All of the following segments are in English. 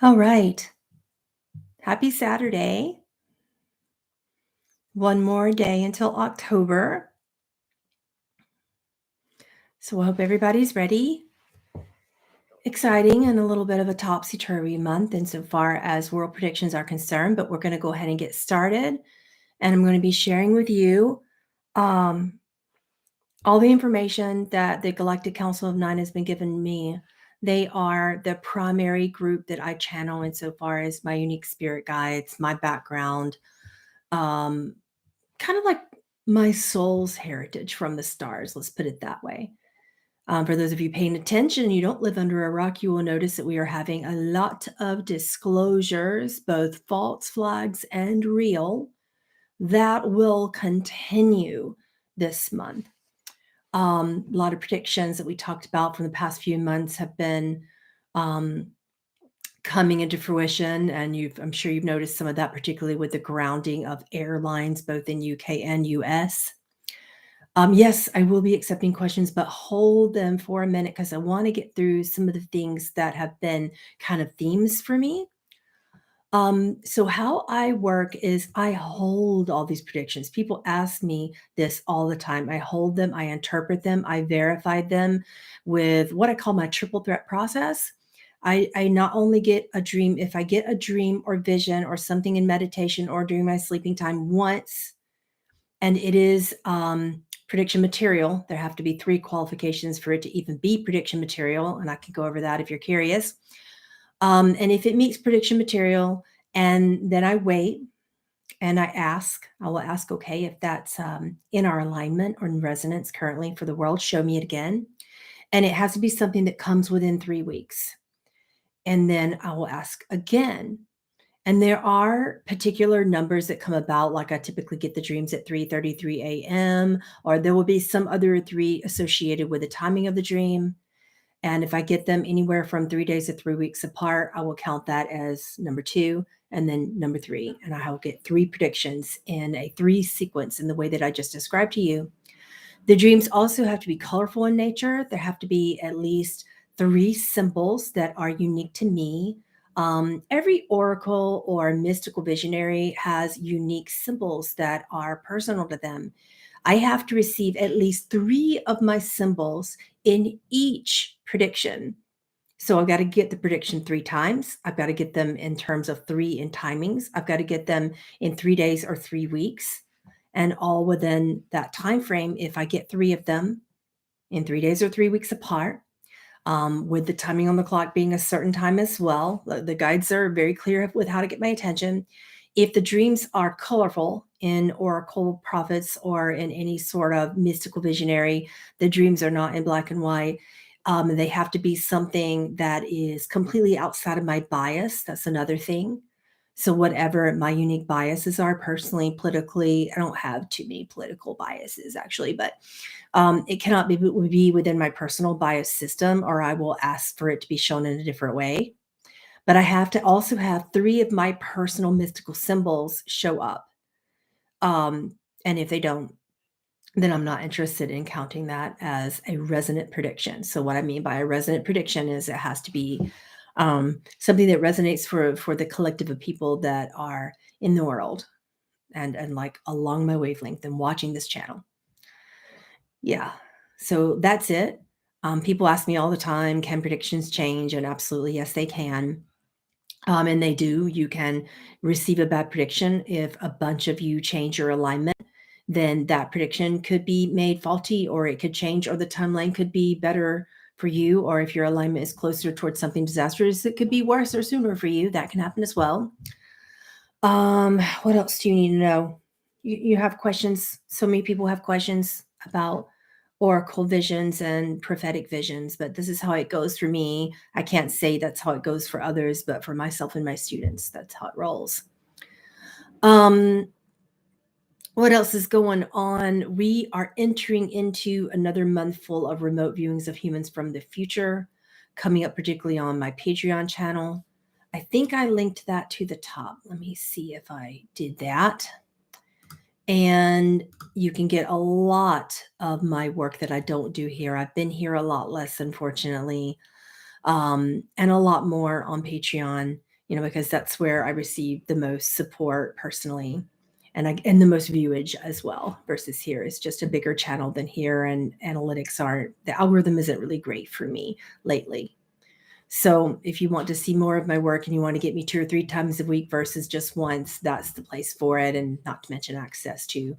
All right. Happy Saturday. One more day until October. So I hope everybody's ready. Exciting and a little bit of a topsy-turvy month insofar as world predictions are concerned, but we're going to go ahead and get started. And I'm going to be sharing with you all the information that the Galactic Council of Nine has been giving me. They are the primary group that I channel insofar as my unique spirit guides, my background, kind of like my soul's heritage from the stars. Let's put it that way. For those of you paying attention, you don't live under a rock, you will notice that we are having a lot of disclosures, both false flags and real, that will continue this month. A lot of predictions that we talked about from the past few months have been coming into fruition, and I'm sure you've noticed some of that, particularly with the grounding of airlines both in UK and US. Yes, I will be accepting questions, but hold them for a minute because I want to get through some of the things that have been kind of themes for me. So how I work is I hold all these predictions. People ask me this all the time. I hold them, I interpret them, I verify them with what I call my triple threat process. I not only get a dream, if I get a dream or vision or something in meditation or during my sleeping time once, and it is prediction material. There have to be 3 qualifications for it to even be prediction material, and I can go over that if you're curious. And if it meets prediction material, and then I wait and I will ask, okay, if that's in our alignment or in resonance currently for the world, show me it again. And it has to be something that comes within 3 weeks. And then I will ask again. And there are particular numbers that come about, like I typically get the dreams at 3:33 a.m., or there will be some other 3 associated with the timing of the dream. And if I get them anywhere from 3 days to 3 weeks apart, I will count that as number 2 and then number 3. And I will get 3 predictions in a 3 sequence in the way that I just described to you. The dreams also have to be colorful in nature. There have to be at least 3 symbols that are unique to me. Every oracle or mystical visionary has unique symbols that are personal to them. I have to receive at least 3 of my symbols in each prediction. So I've got to get the prediction 3 times. I've got to get them in terms of 3 in timings. I've got to get them in 3 days or 3 weeks, and all within that time frame. If I get 3 of them in 3 days or 3 weeks apart, with the timing on the clock being a certain time as well. The guides are very clear with how to get my attention. If the dreams are colorful in oracle prophets or in any sort of mystical visionary, the dreams are not in black and white. They have to be something that is completely outside of my bias. That's another thing. So whatever my unique biases are personally, politically, I don't have too many political biases actually, but it cannot be within my personal bias system, or I will ask for it to be shown in a different way. But I have to also have 3 of my personal mystical symbols show up. And if they don't, then I'm not interested in counting that as a resonant prediction. So what I mean by a resonant prediction is it has to be something that resonates for the collective of people that are in the world and like along my wavelength and watching this channel. Yeah. So that's it. People ask me all the time, can predictions change? And absolutely, yes, they can. And they do. You can receive a bad prediction. If a bunch of you change your alignment, then that prediction could be made faulty, or it could change, or the timeline could be better for you. Or if your alignment is closer towards something disastrous, it could be worse or sooner for you. That can happen as well. What else do you need to know? You have questions. So many people have questions about oracle visions and prophetic visions, but this is how it goes for me. I can't say that's how it goes for others, but for myself and my students, that's how it rolls. What else is going on? We are entering into another month full of remote viewings of humans from the future, coming up particularly on my Patreon channel. I think I linked that to the top. Let me see if I did that. And you can get a lot of my work that I don't do here. I've been here a lot less, unfortunately, and a lot more on Patreon. because that's where I receive the most support personally. And the most viewage as well, versus here. It's just a bigger channel than here, and the algorithm isn't really great for me lately. So if you want to see more of my work and you want to get me 2 or 3 times a week versus just once, that's the place for it. And not to mention access to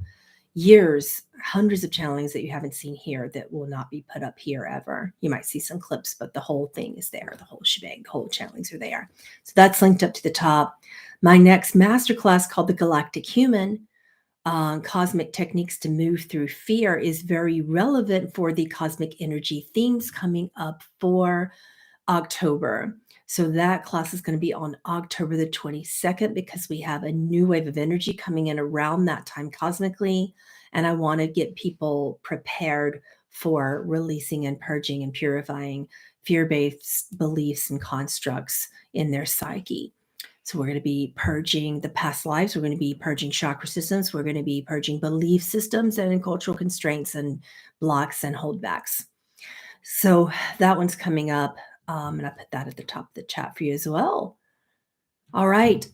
hundreds of channelings that you haven't seen here that will not be put up here ever. You might see some clips, but the whole thing is there. The whole shebang, the whole channelings are there. So that's linked up to the top. My next masterclass, called the Galactic Human, Cosmic Techniques to Move Through Fear, is very relevant for the cosmic energy themes coming up for October. So that class is going to be on October the 22nd, because we have a new wave of energy coming in around that time cosmically. And I want to get people prepared for releasing and purging and purifying fear-based beliefs and constructs in their psyche. So we're going to be purging the past lives. We're going to be purging chakra systems. We're going to be purging belief systems and cultural constraints and blocks and holdbacks. So that one's coming up. And I put that at the top of the chat for you as well. All right.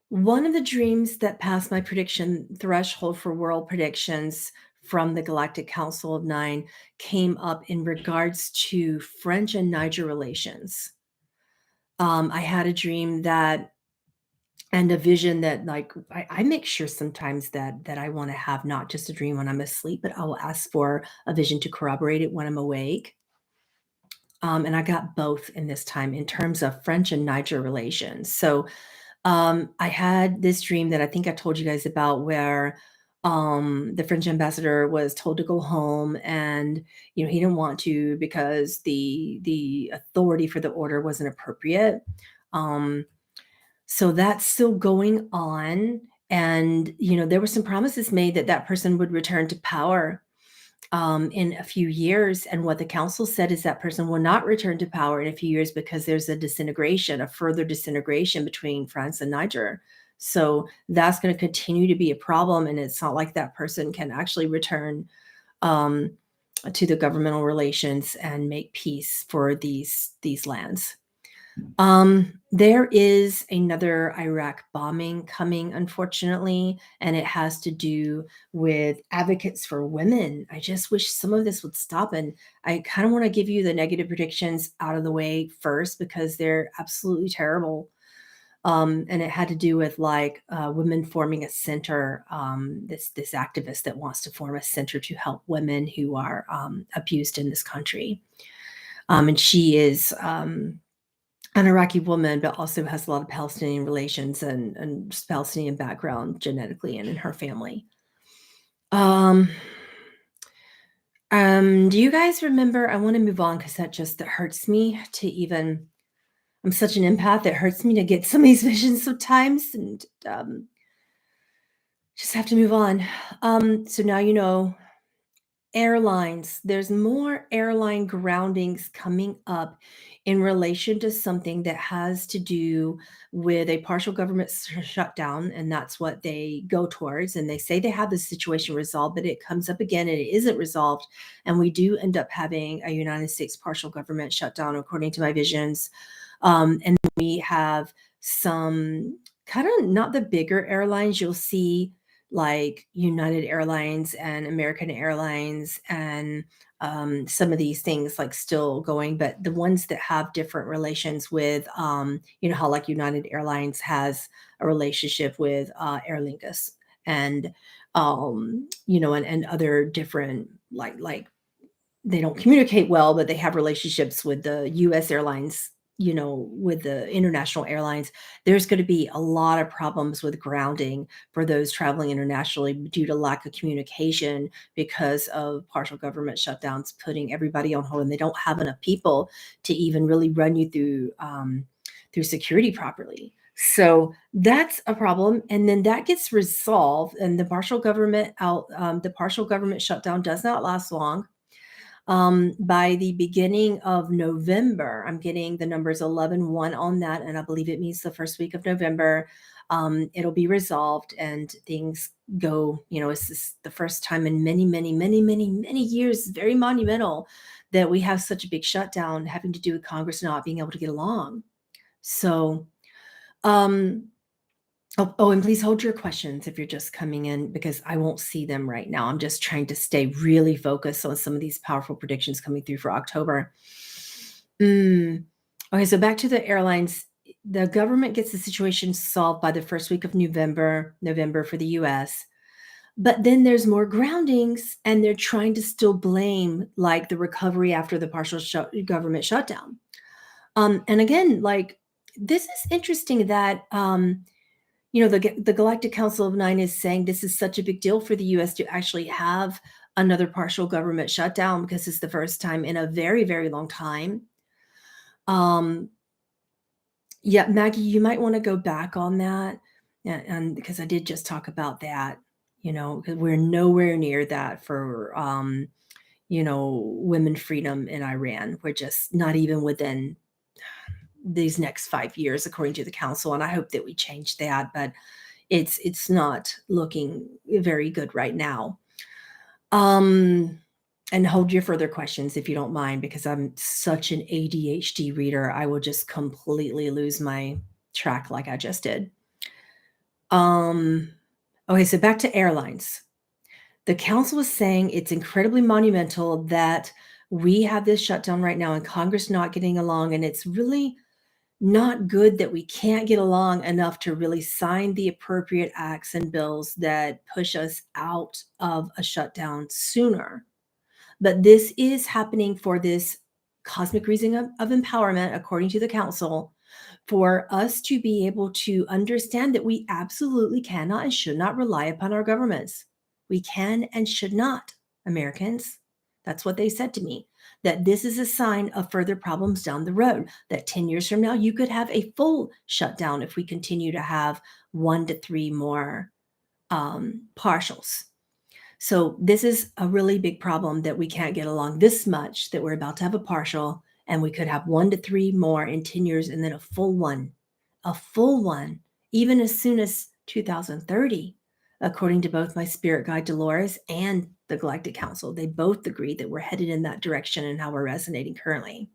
One of the dreams that passed my prediction threshold for world predictions from the Galactic Council of Nine came up in regards to French and Niger relations. I had a dream and a vision that, like, I make sure sometimes that I want to have not just a dream when I'm asleep, but I will ask for a vision to corroborate it when I'm awake. And I got both in this time in terms of French and Niger relations. So I had this dream that I think I told you guys about, where the French ambassador was told to go home, and he didn't want to because the authority for the order wasn't appropriate. So that's still going on, and there were some promises made that person would return to power in a few years. And what the council said is that person will not return to power in a few years, because there's a further disintegration between France and Niger. So that's going to continue to be a problem. And it's not like that person can actually return to the governmental relations and make peace for these lands. There is another Iraq bombing coming, unfortunately, and it has to do with advocates for women. I just wish some of this would stop. And I kind of want to give you the negative predictions out of the way first, because they're absolutely terrible. And it had to do with women forming a center. This activist that wants to form a center to help women who are abused in this country. And she is an Iraqi woman, but also has a lot of Palestinian relations and Palestinian background genetically and in her family. Do you guys remember? I want to move on because that hurts me to even. I'm such an empath. It hurts me to get some of these visions sometimes, and just have to move on. So now airlines. There's more airline groundings coming up in relation to something that has to do with a partial government shutdown, and that's what they go towards. And they say they have the situation resolved, but it comes up again and it isn't resolved, and we do end up having a United States partial government shutdown, according to my visions. And we have some kind of not the bigger airlines. You'll see like United Airlines and American Airlines and some of these things like still going, but the ones that have different relations with, how like United Airlines has a relationship with Aer Lingus and, and other different, like they don't communicate well, but they have relationships with the US airlines, with the international airlines. There's going to be a lot of problems with grounding for those traveling internationally due to lack of communication because of partial government shutdowns, putting everybody on hold, and they don't have enough people to even really run you through security properly. So that's a problem. And then that gets resolved, and the partial government shutdown does not last long. By the beginning of November, I'm getting the numbers 11-1 on that, and I believe it means the first week of November. It'll be resolved and things go, it's just the first time in many, many, many, many, many years, very monumental, that we have such a big shutdown having to do with Congress not being able to get along. So, um, and please hold your questions if you're just coming in because I won't see them right now. I'm just trying to stay really focused on some of these powerful predictions coming through for October. Okay, so back to the airlines. The government gets the situation solved by the first week of November for the US. But then there's more groundings, and they're trying to still blame like the recovery after the partial government shutdown. And again, like this is interesting that the Galactic Council of Nine is saying this is such a big deal for the US to actually have another partial government shutdown because it's the first time in a very, very long time. Yeah, Maggie, you might want to go back on that. And because I did just talk about that, 'cause we're nowhere near that for women freedom in Iran. We're just not even within these next 5 years, according to the council. And I hope that we change that, but it's not looking very good right now. And hold your further questions if you don't mind, because I'm such an ADHD reader. I will just completely lose my track like I just did. Okay, so back to airlines. The council is saying it's incredibly monumental that we have this shutdown right now and Congress not getting along, and it's really not good that we can't get along enough to really sign the appropriate acts and bills that push us out of a shutdown sooner. But this is happening for this cosmic reason of empowerment, according to the council, for us to be able to understand that we absolutely cannot and should not rely upon our governments. We can and should not, Americans. That's what they said to me, that this is a sign of further problems down the road, that 10 years from now, you could have a full shutdown if we continue to have 1 to 3 more partials. So this is a really big problem that we can't get along this much, that we're about to have a partial, and we could have 1 to 3 more in 10 years and then a full one, even as soon as 2030, according to both my spirit guide Dolores and the Galactic Council. They both agree that we're headed in that direction and how we're resonating currently.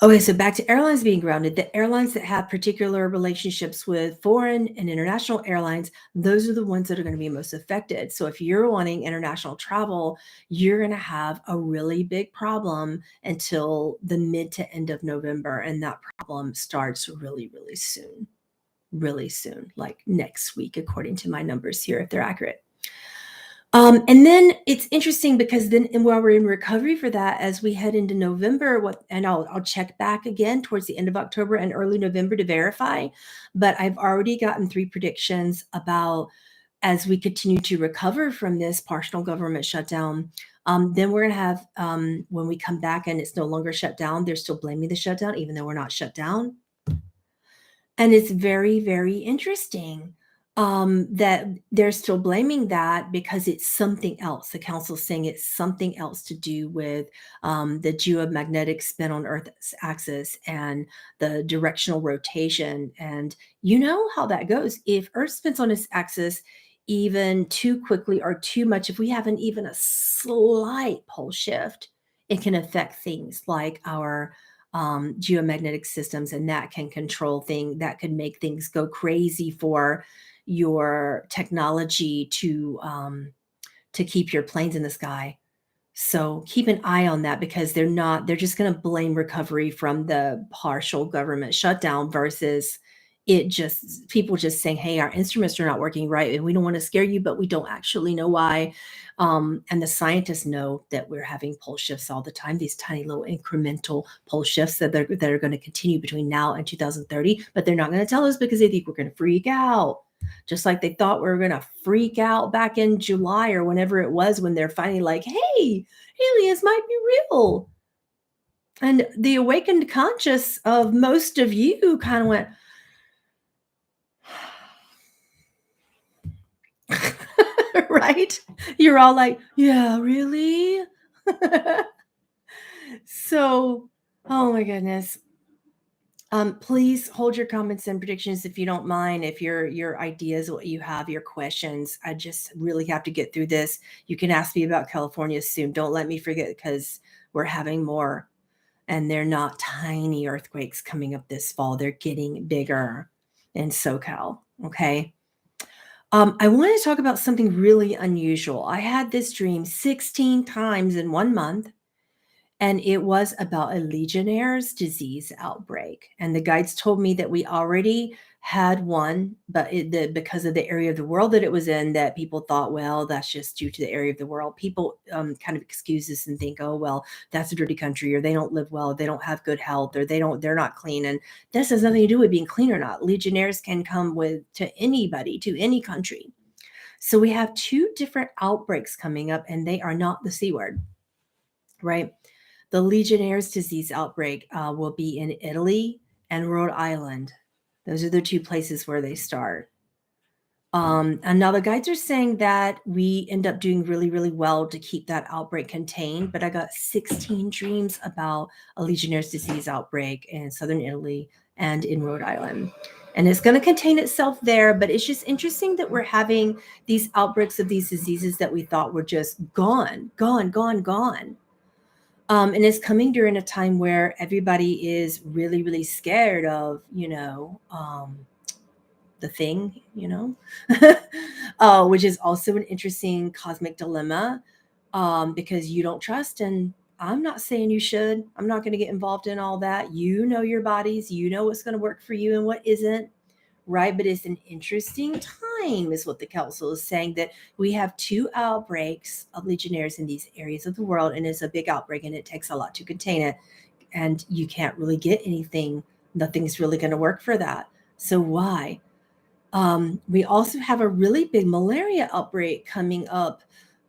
Okay, so back to airlines being grounded. The airlines that have particular relationships with foreign and international airlines, those are the ones that are going to be most affected. So if you're wanting international travel, you're going to have a really big problem until the mid to end of November. And that problem starts really, really soon, like next week, according to my numbers here, if they're accurate. And then it's interesting because then while we're in recovery for that, as we head into November, I'll check back again towards the end of October and early November to verify, but I've already gotten 3 predictions about as we continue to recover from this partial government shutdown, then we're going to have, when we come back and it's no longer shut down, they're still blaming the shutdown, even though we're not shut down. And it's very, very interesting that they're still blaming that because it's something else. The council's saying it's something else to do with the geomagnetic spin on Earth's axis and the directional rotation. And you know how that goes. If Earth spins on its axis even too quickly or too much, if we have even a slight pole shift, it can affect things like our geomagnetic systems, and that can that could make things go crazy for your technology to keep your planes in the sky. So keep an eye on that because they're just going to blame recovery from the partial government shutdown versus people just saying, hey, our instruments are not working right and we don't want to scare you, but we don't actually know why. And the scientists know that we're having pole shifts all the time, these tiny little incremental pole shifts that are going to continue between now and 2030, but they're not going to tell us because they think we're going to freak out. Just like they thought we were going to freak out back in July or whenever it was when they're finally like, hey, aliens might be real. And the awakened conscious of most of you kind of went, right? You're all like, yeah, really? So, oh my goodness. Please hold your comments and predictions if you don't mind. If your ideas, what you have, your questions, I just really have to get through this. You can ask me about California soon. Don't let me forget because we're having more And they're not tiny earthquakes coming up this fall. They're getting bigger in SoCal. Okay. I want to talk about something really unusual. I had this dream 16 times in 1 month, and it was about a Legionnaire's disease outbreak. And the guides told me that we already had one, but because of the area of the world that it was in, that people thought, well, that's just due to the area of the world. People kind of excuse this and think, oh, well, that's a dirty country, or they don't live well, they don't have good health, or they're not clean. And this has nothing to do with being clean or not. Legionnaires can come to anybody, to any country. So we have two different outbreaks coming up, and they are not the C word, right? The Legionnaire's disease outbreak will be in Italy and Rhode Island. Those are the two places where they start. And now the guides are saying that we end up doing really, really well to keep that outbreak contained. But I got 16 dreams about a Legionnaire's disease outbreak in southern Italy and in Rhode Island. And it's going to contain itself there. But it's just interesting that we're having these outbreaks of these diseases that we thought were just gone. And it's coming during a time where everybody is really, really scared of, the thing, which is also an interesting cosmic dilemma, because you don't trust. And I'm not saying you should. I'm not going to get involved in all that. You know your bodies. You know what's going to work for you and what isn't. Right. But it's an interesting time, is what the council is saying, that we have two outbreaks of Legionnaires in these areas of the world. And it's a big outbreak, and it takes a lot to contain it. And you can't really get anything. Nothing's really going to work for that. So why? We also have a really big malaria outbreak coming up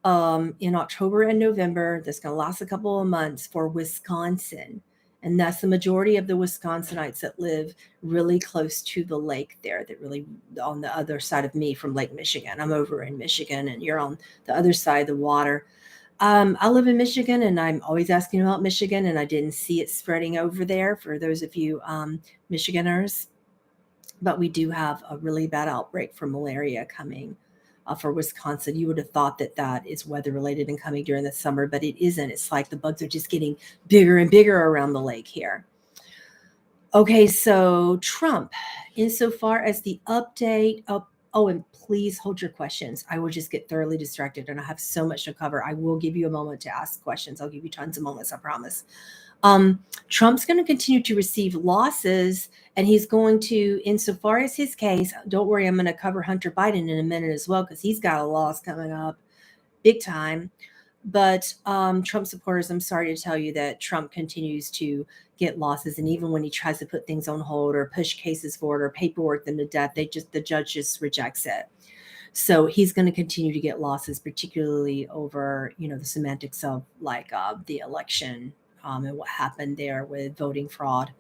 in October and November. That's going to last a couple of months for Wisconsin. And that's the majority of the Wisconsinites that live really close to the lake there, that really on the other side of me from Lake Michigan. I'm over in Michigan, and you're on the other side of the water. I live in Michigan, and I'm always asking about Michigan, and I didn't see it spreading over there for those of you Michiganers. But we do have a really bad outbreak for malaria coming for Wisconsin. You would have thought that that is weather related and coming during the summer, but it isn't. It's like the bugs are just getting bigger and bigger around the lake here. Okay, so Trump, insofar as the update of, oh, and please hold your questions. I will just get thoroughly distracted, and I have so much to cover. I will give you a moment to ask questions. I'll give you tons of moments, I promise. Trump's going to continue to receive losses, and he's going to, insofar as his case, don't worry, I'm going to cover Hunter Biden in a minute as well, because he's got a loss coming up big time. But Trump supporters, I'm sorry to tell you that Trump continues to get losses. And even when he tries to put things on hold or push cases forward or paperwork them to death, the judge just rejects it. So he's going to continue to get losses, particularly over, the semantics of the election and what happened there with voting fraud,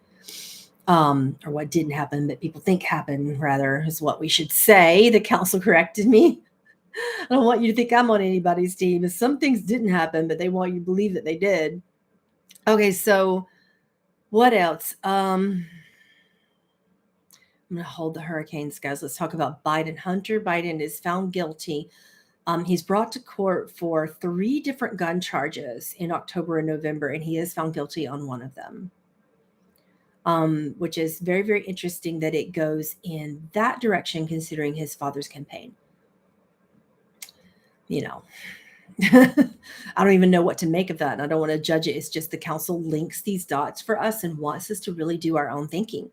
or what didn't happen, but people think happened, rather, is what we should say. The council corrected me. I don't want you to think I'm on anybody's team. Some things didn't happen, but they want you to believe that they did. Okay, so what else? I'm going to hold the hurricanes, guys. Let's talk about Biden. Hunter Biden is found guilty. He's brought to court for 3 different gun charges in October and November, and he is found guilty on one of them, which is very, very interesting that it goes in that direction, considering his father's campaign. I don't even know what to make of that, and I don't want to judge it. It's just the council links these dots for us and wants us to really do our own thinking.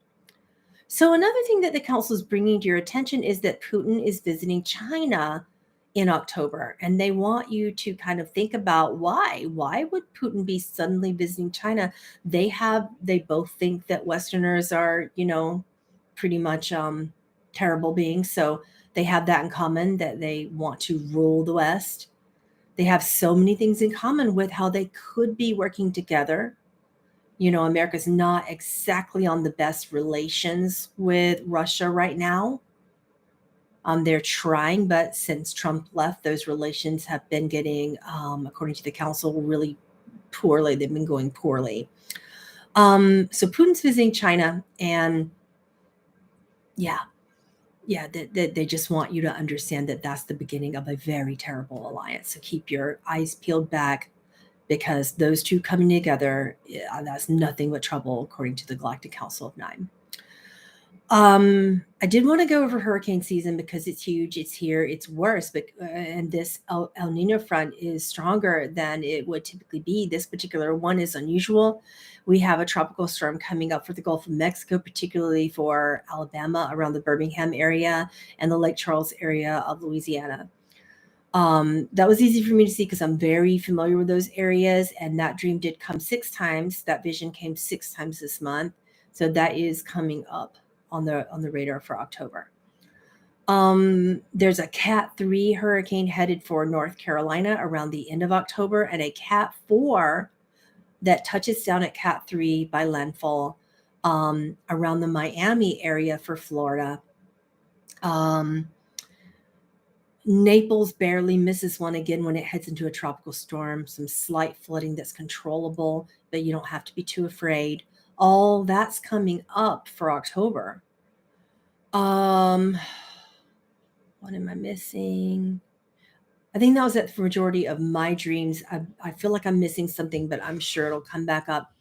So another thing that the council is bringing to your attention is that Putin is visiting China in October, and they want you to kind of think about why. Why would Putin be suddenly visiting China? They both think that Westerners are, pretty much terrible beings. So they have that in common, that they want to rule the West. They have so many things in common with how they could be working together. America's not exactly on the best relations with Russia right now. They're trying, but since Trump left, those relations have been getting, according to the council, really poorly. They've been going poorly. So Putin's visiting China, and they just want you to understand that that's the beginning of a very terrible alliance. So keep your eyes peeled back. because those two coming together, that's nothing but trouble, according to the Galactic Council of Nine. I did want to go over hurricane season because it's huge. It's here. It's worse. But and this El Nino front is stronger than it would typically be. This particular one is unusual. We have a tropical storm coming up for the Gulf of Mexico, particularly for Alabama, around the Birmingham area, and the Lake Charles area of Louisiana. That was easy for me to see because I'm very familiar with those areas, and that dream did come 6 times. That vision came 6 times this month. So that is coming up on the radar for October. There's a Cat 3 hurricane headed for North Carolina around the end of October, and a Cat 4 that touches down at Cat 3 by landfall around the Miami area for Florida. Naples barely misses one again when it heads into a tropical storm. Some slight flooding that's controllable, but you don't have to be too afraid. All that's coming up for October. What am I missing? I think that was the majority of my dreams. I feel like I'm missing something, but I'm sure it'll come back up.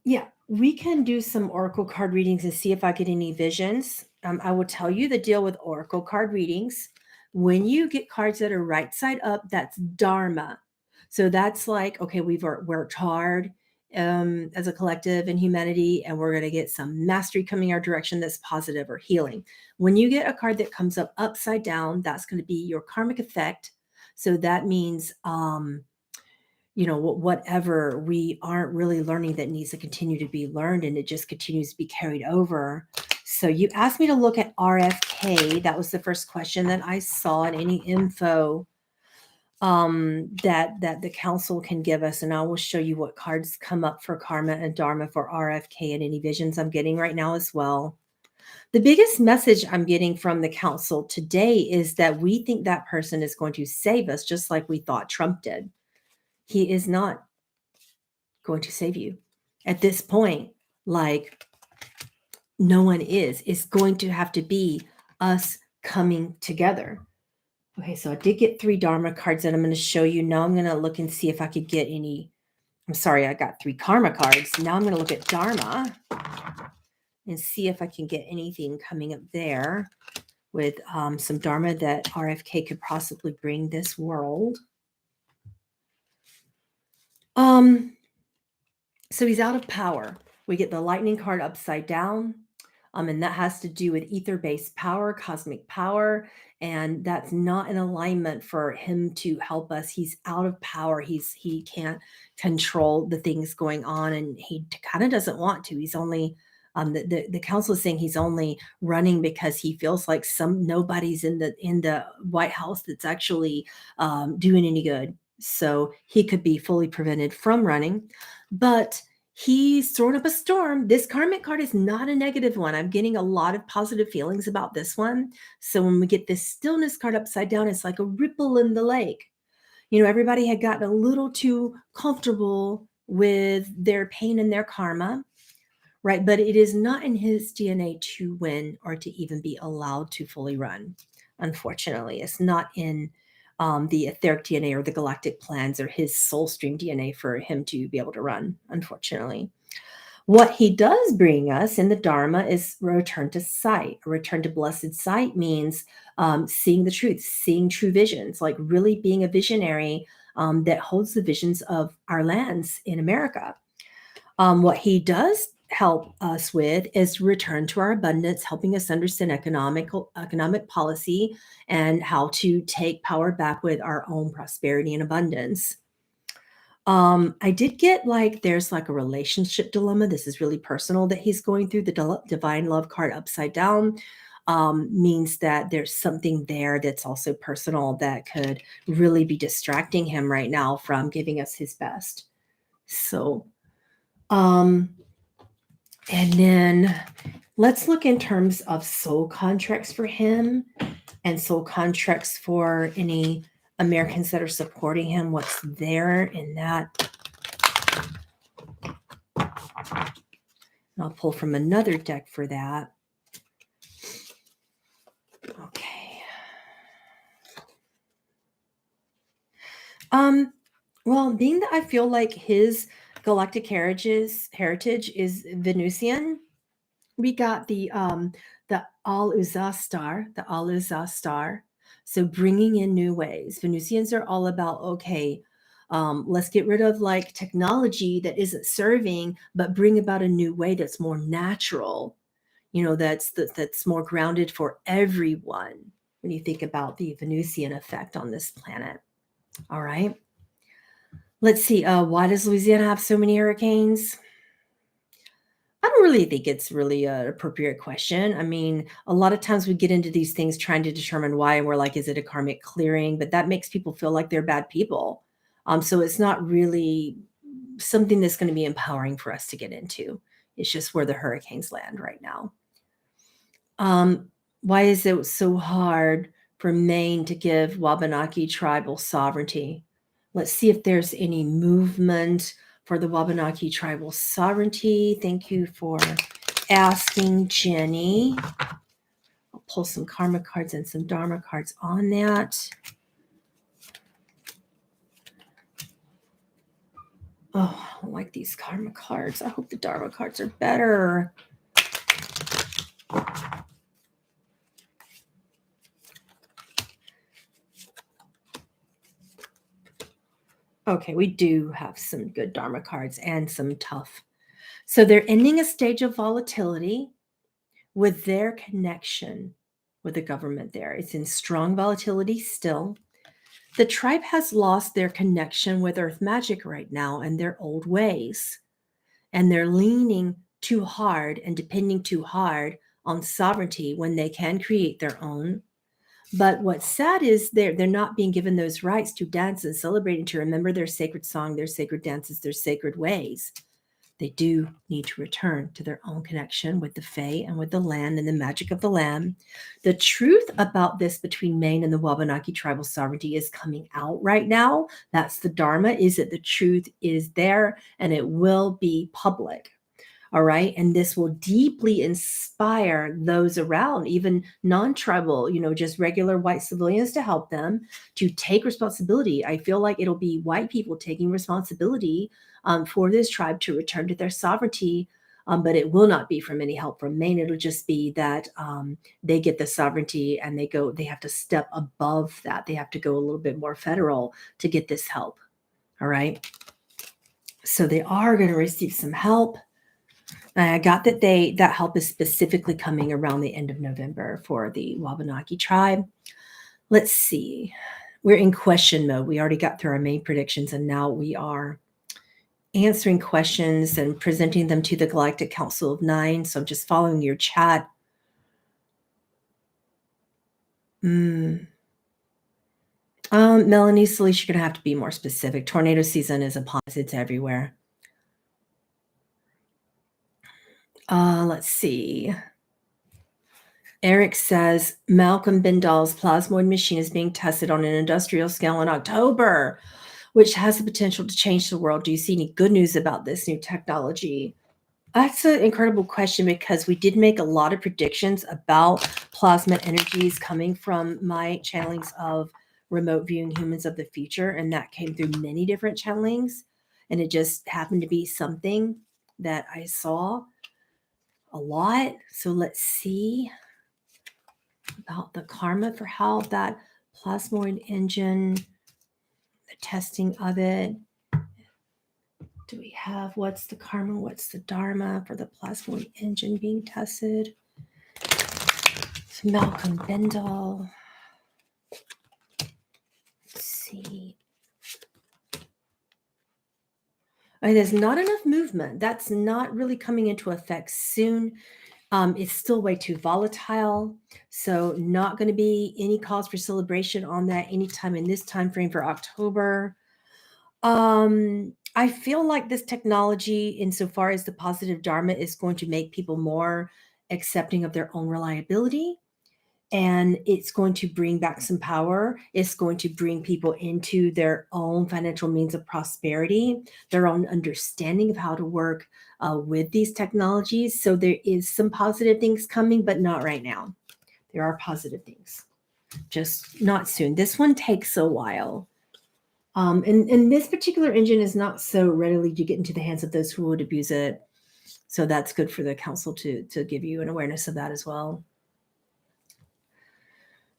Yeah, we can do some oracle card readings and see if I get any visions. I will tell you the deal with oracle card readings. When you get cards that are right side up, that's Dharma. So that's like, okay, we've worked hard as a collective in humanity, and we're going to get some mastery coming our direction that's positive or healing. When you get a card that comes up upside down, that's going to be your karmic effect. So that means, whatever we aren't really learning that needs to continue to be learned, and it just continues to be carried over. So you asked me to look at RFK. That was the first question that I saw, and any info that the council can give us. And I will show you what cards come up for karma and dharma for RFK and any visions I'm getting right now as well. The biggest message I'm getting from the council today is that we think that person is going to save us, just like we thought Trump did. He is not going to save you at this point. Like, no one is. It's going to have to be us coming together. Okay, so I did get 3 Dharma cards that I'm going to show you. Now I'm going to look and see if I could get any. I'm sorry, I got 3 Karma cards. Now I'm going to look at Dharma and see if I can get anything coming up there with some Dharma that RFK could possibly bring this world. So he's out of power. We get the lightning card upside down. And that has to do with ether-based power, cosmic power. And that's not in alignment for him to help us. He's out of power. He can't control the things going on, and he kind of doesn't want to. He's only the council is saying he's only running because he feels like nobody's in the White House that's actually doing any good. So he could be fully prevented from running, but he's thrown up a storm. This karmic card is not a negative one. I'm getting a lot of positive feelings about this one. So when we get this stillness card upside down, it's like a ripple in the lake. Everybody had gotten a little too comfortable with their pain and their karma, right? But it is not in his DNA to win or to even be allowed to fully run. Unfortunately, it's not in the etheric DNA or the galactic plans or his soul stream DNA for him to be able to run, unfortunately. What he does bring us in the Dharma is return to sight. A return to blessed sight means seeing the truth, seeing true visions, like really being a visionary that holds the visions of our lands in America. What he does help us with is return to our abundance, helping us understand economic policy and how to take power back with our own prosperity and abundance. I did get there's a relationship dilemma. This is really personal that he's going through. The divine love card upside down means that there's something there that's also personal that could really be distracting him right now from giving us his best. So, and then let's look in terms of soul contracts for him and soul contracts for any Americans that are supporting him. What's there in that? And I'll pull from another deck for that. Okay. Well, being that I feel like his galactic heritage is Venusian, we got the Al Uza star. So bringing in new ways. Venusians are all about, okay, let's get rid of like technology that isn't serving, but bring about a new way that's more natural. That's more grounded for everyone. When you think about the Venusian effect on this planet. All right. Let's see. Why does Louisiana have so many hurricanes? I don't really think it's really an appropriate question. I mean, a lot of times we get into these things trying to determine why, and we're like, is it a karmic clearing? But that makes people feel like they're bad people. So it's not really something that's going to be empowering for us to get into. It's just where the hurricanes land right now. Why is it so hard for Maine to give Wabanaki tribal sovereignty? Let's see if there's any movement for the Wabanaki tribal sovereignty. Thank you for asking, Jenny. I'll pull some karma cards and some dharma cards on that. Oh, I don't like these karma cards. I hope the dharma cards are better. Okay, we do have some good dharma cards and some tough. So they're ending a stage of volatility with their connection with the government there. It's in strong volatility still. The tribe has lost their connection with earth magic right now and their old ways. And they're leaning too hard and depending too hard on sovereignty when they can create their own. But what's sad is they're not being given those rights to dance and celebrate and to remember their sacred song, their sacred dances, their sacred ways. They do need to return to their own connection with the Fae and with the land and the magic of the land. The truth about this between Maine and the Wabanaki tribal sovereignty is coming out right now. That's the Dharma, is that the truth is there and it will be public. All right. And this will deeply inspire those around, even non-tribal, just regular white civilians, to help them to take responsibility. I feel like it'll be white people taking responsibility for this tribe to return to their sovereignty. But it will not be from any help from Maine. It'll just be that they get the sovereignty and they have to step above that. They have to go a little bit more federal to get this help. All right. So they are going to receive some help. I got that help is specifically coming around the end of November for the Wabanaki tribe. Let's see. We're in question mode. We already got through our main predictions, and now we are answering questions and presenting them to the Galactic Council of Nine. So I'm just following your chat. Melanie, Celeste, you're going to have to be more specific. Tornado season is upon us. It's everywhere. Let's see. Eric says, Malcolm Bindall's plasmoid machine is being tested on an industrial scale in October, which has the potential to change the world. Do you see any good news about this new technology? That's an incredible question, because we did make a lot of predictions about plasma energies coming from my channelings of remote viewing humans of the future. And that came through many different channelings. And it just happened to be something that I saw a lot. So let's see about the karma for how that plasmoid engine, the testing of it. Do we have what's the karma, what's the dharma for the plasmoid engine being tested? It's Malcolm Bindall. Let's see. There's not enough movement. That's not really coming into effect soon. It's still way too volatile, so not going to be any cause for celebration on that anytime in this time frame for October. I feel like this technology, insofar as the positive dharma, is going to make people more accepting of their own reliability, and it's going to bring back some power. It's going to bring people into their own financial means of prosperity, their own understanding of how to work with these technologies. So there is some positive things coming, but not right now. There are positive things, just not soon. This one takes a while. And this particular engine is not so readily to get into the hands of those who would abuse it. So that's good for the council to give you an awareness of that as well.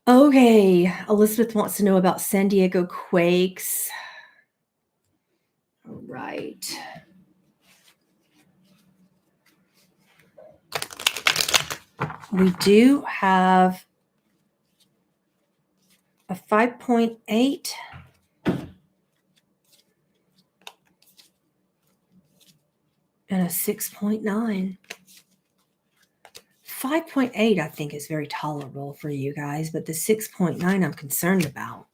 Okay, Elizabeth wants to know about San Diego quakes. All right. We do have a 5.8 and a 6.9. 5.8, I think, is very tolerable for you guys, but the 6.9 I'm concerned about.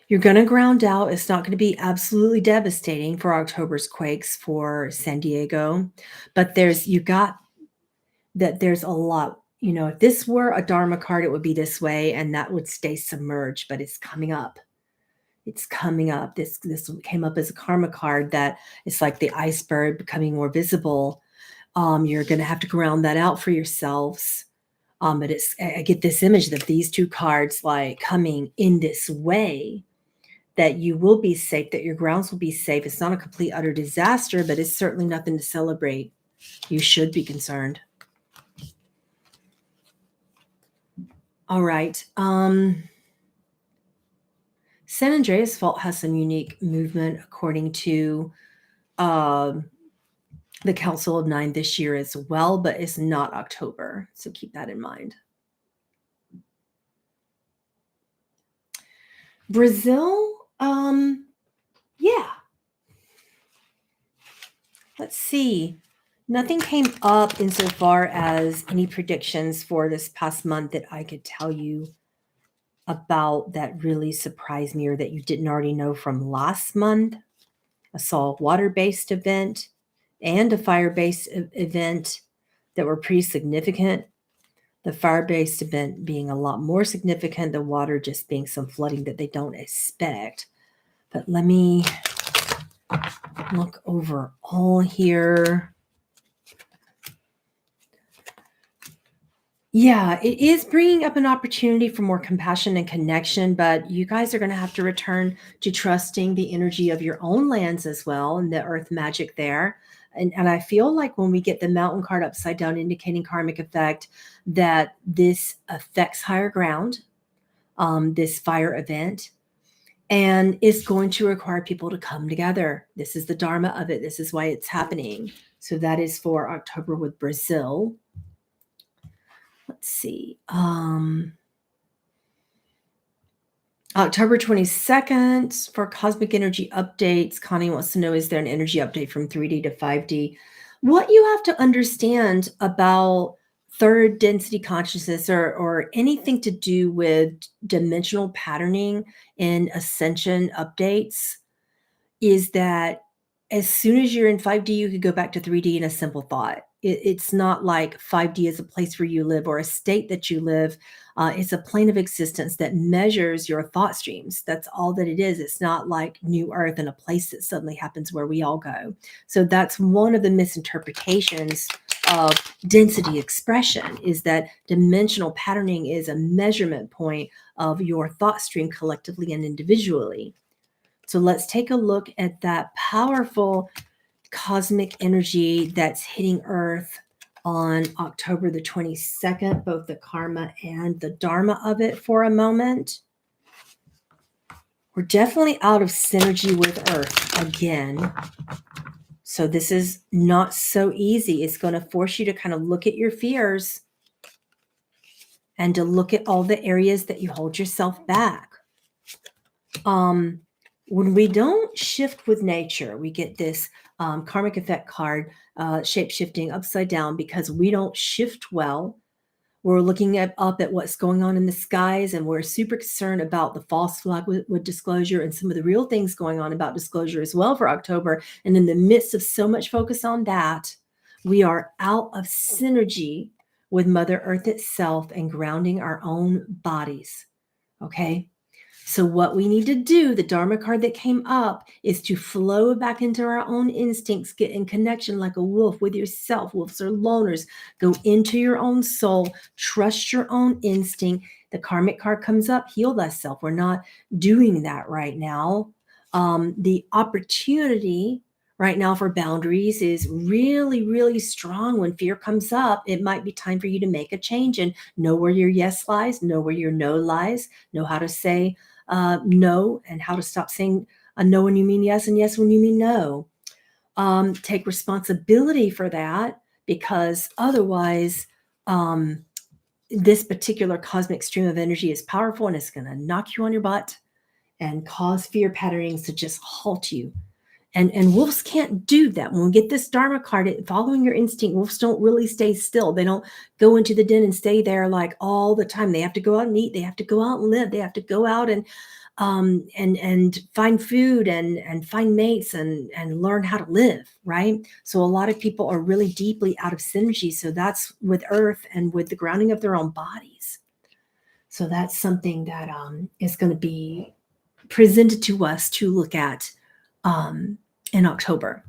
You're going to ground out. It's not going to be absolutely devastating for October's quakes for San Diego, but there's a lot. You know, if this were a Dharma card, it would be this way, and that would stay submerged, but it's coming up. It's coming up. This came up as a karma card that it's like the iceberg becoming more visible. You're going to have to ground that out for yourselves. But I get this image that these two cards like coming in this way, that you will be safe, that your grounds will be safe. It's not a complete utter disaster, but it's certainly nothing to celebrate. You should be concerned. All right. San Andreas Fault has some unique movement according to the Council of Nine this year as well, but it's not October. So keep that in mind. Brazil, yeah. Let's see. Nothing came up insofar as any predictions for this past month that I could tell you about that really surprised me or that you didn't already know from last month. I saw a water-based event and a fire-based event that were pretty significant. The fire-based event being a lot more significant, the water just being some flooding that they don't expect. But let me look over all here. Yeah, it is bringing up an opportunity for more compassion and connection, but you guys are going to have to return to trusting the energy of your own lands as well and the earth magic there. And I feel like when we get the mountain card upside down indicating karmic effect, that this affects higher ground, this fire event, and it's going to require people to come together. This is the dharma of it. This is why it's happening. So that is for October with Brazil. Let's see. October 22nd for cosmic energy updates. Connie wants to know, is there an energy update from 3D to 5D? What you have to understand about third density consciousness or anything to do with dimensional patterning in Ascension updates is that as soon as you're in 5D, you could go back to 3D in a simple thought. It's not like 5D is a place where you live or a state that you live. It's a plane of existence that measures your thought streams. That's all that it is. It's not like New Earth and a place that suddenly happens where we all go. So that's one of the misinterpretations of density expression, is that dimensional patterning is a measurement point of your thought stream collectively and individually. So let's take a look at that powerful cosmic energy that's hitting Earth on October the 22nd, both the karma and the dharma of it for a moment. We're definitely out of synergy with Earth again. So this is not so easy. It's going to force you to kind of look at your fears and to look at all the areas that you hold yourself back. When we don't shift with nature, we get this karmic effect card, shape-shifting upside down, because we don't shift well. We're looking up at what's going on in the skies, and we're super concerned about the false flag with disclosure and some of the real things going on about disclosure as well for October. And in the midst of so much focus on that, we are out of synergy with Mother Earth itself and grounding our own bodies. Okay? So what we need to do, the Dharma card that came up, is to flow back into our own instincts, get in connection like a wolf with yourself. Wolves are loners. Go into your own soul, trust your own instinct. The karmic card comes up, heal thyself. We're not doing that right now. The opportunity right now for boundaries is really, really strong. When fear comes up, it might be time for you to make a change and know where your yes lies, know where your no lies, know how to say no, and how to stop saying no when you mean yes and yes when you mean no. Take responsibility for that, because otherwise, this particular cosmic stream of energy is powerful and it's going to knock you on your butt and cause fear patterns to just halt you. And wolves can't do that. When we get this Dharma card, following your instinct, wolves don't really stay still. They don't go into the den and stay there like all the time. They have to go out and eat. They have to go out and live. They have to go out and find food and find mates and learn how to live, right? So a lot of people are really deeply out of synergy. So that's with Earth and with the grounding of their own bodies. So that's something that is going to be presented to us to look at in October.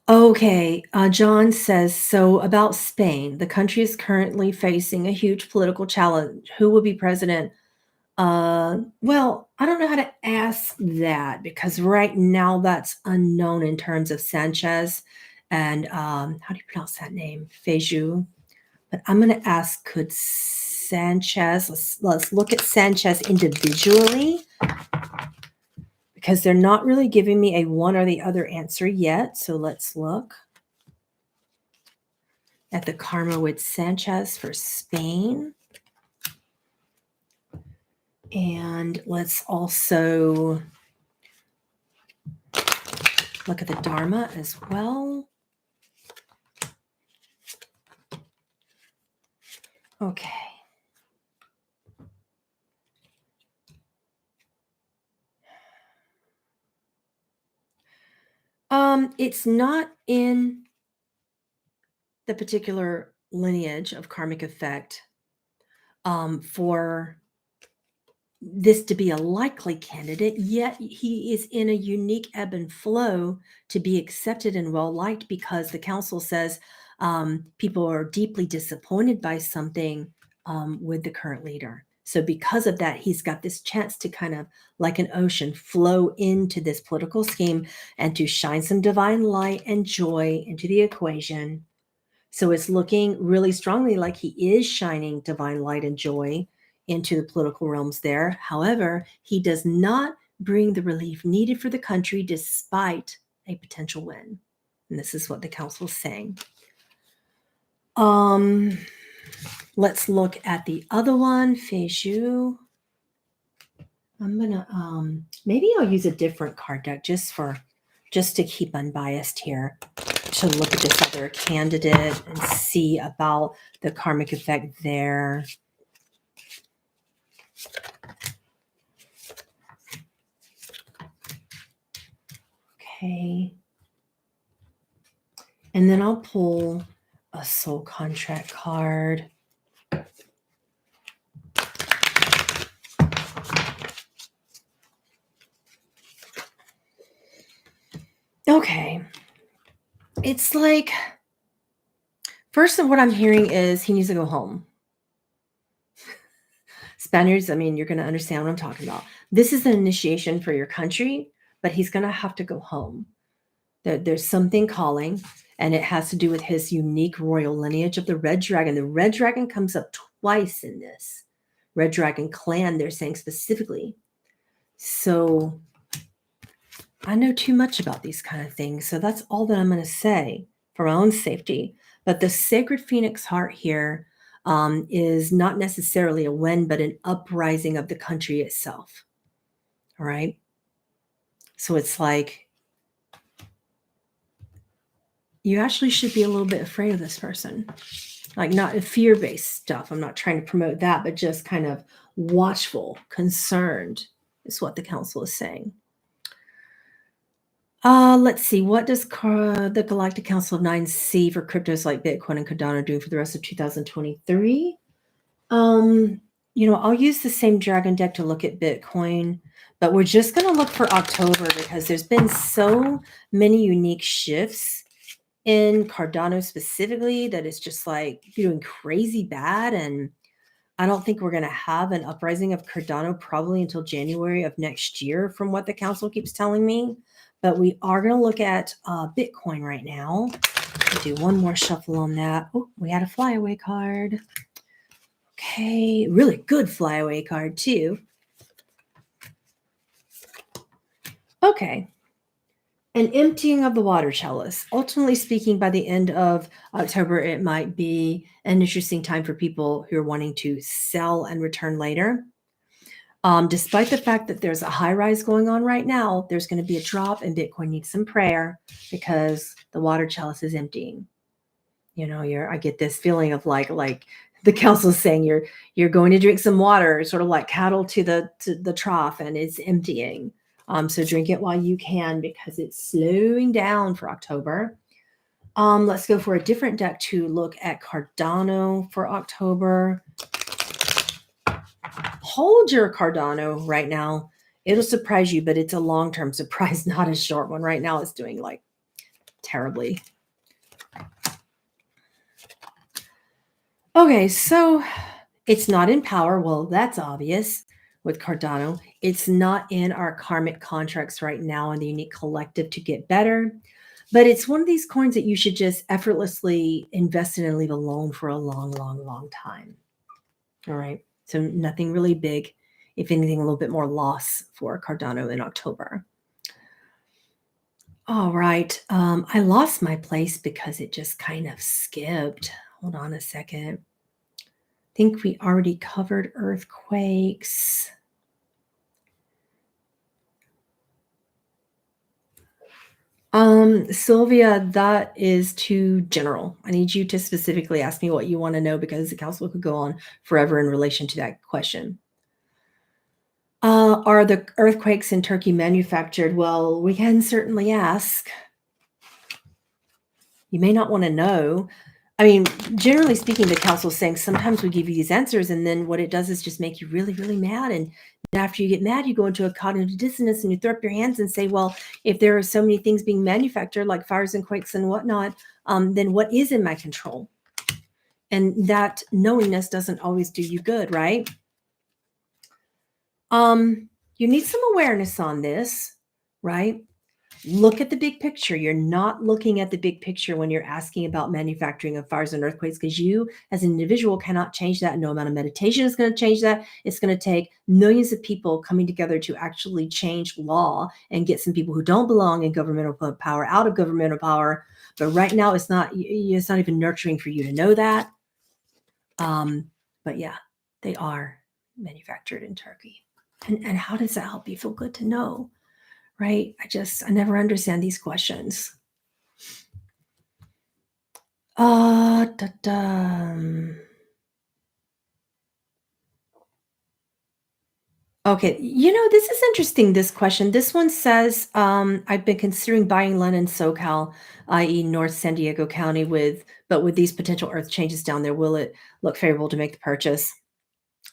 Okay, John says, so about Spain, the country is facing a huge political challenge. Who will be president? Well, I don't know how to ask that, because right now that's unknown in terms of Sanchez and how do you pronounce that name? Feiju. But I'm going to ask, could Sanchez, let's look at Sanchez individually, because they're not really giving me a one or the other answer yet. So let's look at the karma with Sanchez for Spain. And let's also look at the Dharma as well. Okay. It's not in the particular lineage of karmic effect for this to be a likely candidate, yet he is in a unique ebb and flow to be accepted and well liked, because the council says people are deeply disappointed by something with the current leader. So because of that, he's got this chance to kind of, like an ocean, flow into this political scheme and to shine some divine light and joy into the equation. So it's looking really strongly like he is shining divine light and joy into the political realms there. However, he does not bring the relief needed for the country despite a potential win. And this is what the council is saying. Let's look at the other one, Feiju. I'm gonna maybe I'll use a different card deck just to keep unbiased here, to look at this other candidate and see about the karmic effect there. Okay. And then I'll pull a soul contract card. Okay. It's like, first of what I'm hearing is he needs to go home. Spaniards, I mean, you're going to understand what I'm talking about. This is an initiation for your country, but he's going to have to go home. There's something calling, and it has to do with his unique royal lineage of the Red Dragon. The Red Dragon comes up twice in this. Red Dragon clan, they're saying specifically. So I know too much about these kind of things. So that's all that I'm going to say for my own safety. But the Sacred Phoenix Heart here is not necessarily a win, but an uprising of the country itself. All right. So it's like, you actually should be a little bit afraid of this person. Like, not fear-based stuff. I'm not trying to promote that, but just kind of watchful, concerned is what the council is saying. Let's see. What does the Galactic Council of Nine see for cryptos like Bitcoin and Cardano do for the rest of 2023? Um, I'll use the same dragon deck to look at Bitcoin, but we're just going to look for October because there's been so many unique shifts in Cardano specifically that it's just like doing crazy bad. And I don't think we're going to have an uprising of Cardano probably until January of next year, from what the council keeps telling me. But we are going to look at Bitcoin right now. I'll do one more shuffle on that. Oh, we had a flyaway card. Okay, really good flyaway card too. Okay. An emptying of the water chalice. Ultimately speaking, by the end of October, it might be an interesting time for people who are wanting to sell and return later. Despite the fact that there's a high rise going on right now, there's going to be a drop and Bitcoin needs some prayer because the water chalice is emptying. I get this feeling of like the council is saying you're going to drink some water, sort of like cattle to the trough, and it's emptying. So drink it while you can because it's slowing down for October. Let's go for a different deck to look at Cardano for October. Hold your Cardano right now. It'll surprise you, but it's a long-term surprise, not a short one. Right now it's doing like terribly. Okay, so it's not in power. Well, that's obvious with Cardano. It's not in our karmic contracts right now in the unique collective to get better. But it's one of these coins that you should just effortlessly invest in and leave alone for a long, long, long time. All right. So nothing really big. If anything, a little bit more loss for Cardano in October. All right. I lost my place because it just kind of skipped. Hold on a second. I think we already covered earthquakes. Sylvia, that is too general. I need you to specifically ask me what you want to know because the council could go on forever in relation to that question. Are the earthquakes in Turkey manufactured? Well, we can certainly ask. You may not want to know. I mean, generally speaking, the council is saying sometimes we give you these answers, and then what it does is just make you really, really mad. And after you get mad, you go into a cognitive dissonance and you throw up your hands and say, well, if there are so many things being manufactured, like fires and quakes and whatnot, then what is in my control? And that knowingness doesn't always do you good, right? You need some awareness on this, right? Look at the big picture. You're not looking at the big picture when you're asking about manufacturing of fires and earthquakes because you as an individual cannot change that. No amount of meditation is going to change that. It's going to take millions of people coming together to actually change law and get some people who don't belong in governmental power out of governmental power. But right now it's not even nurturing for you to know that. But yeah, they are manufactured in Turkey. And how does that help you feel good to know? Right? I never understand these questions. Okay. This is interesting, this question. This one says, I've been considering buying land in SoCal, i.e. North San Diego County, but with these potential earth changes down there, will it look favorable to make the purchase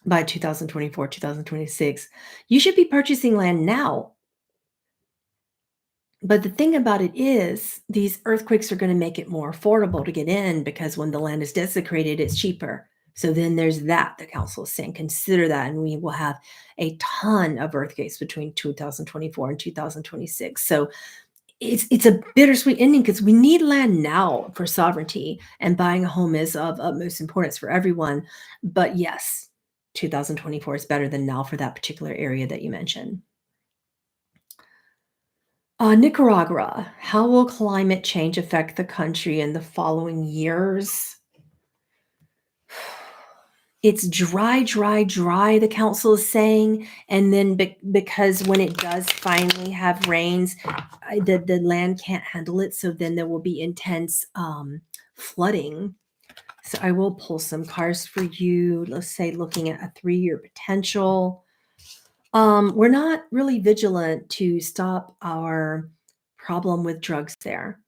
by 2024, 2026? You should be purchasing land now. But the thing about it is these earthquakes are going to make it more affordable to get in because when the land is desecrated, it's cheaper. So then there's that. The council is saying, consider that. And we will have a ton of earthquakes between 2024 and 2026. So it's a bittersweet ending because we need land now for sovereignty, and buying a home is of utmost importance for everyone. But yes, 2024 is better than now for that particular area that you mentioned. Nicaragua, how will climate change affect the country in the following years? It's dry, dry, dry, the council is saying. And then because when it does finally have rains, the land can't handle it. So then there will be intense flooding. So I will pull some cards for you. Let's say looking at a 3-year potential. We're not really vigilant to stop our problem with drugs there.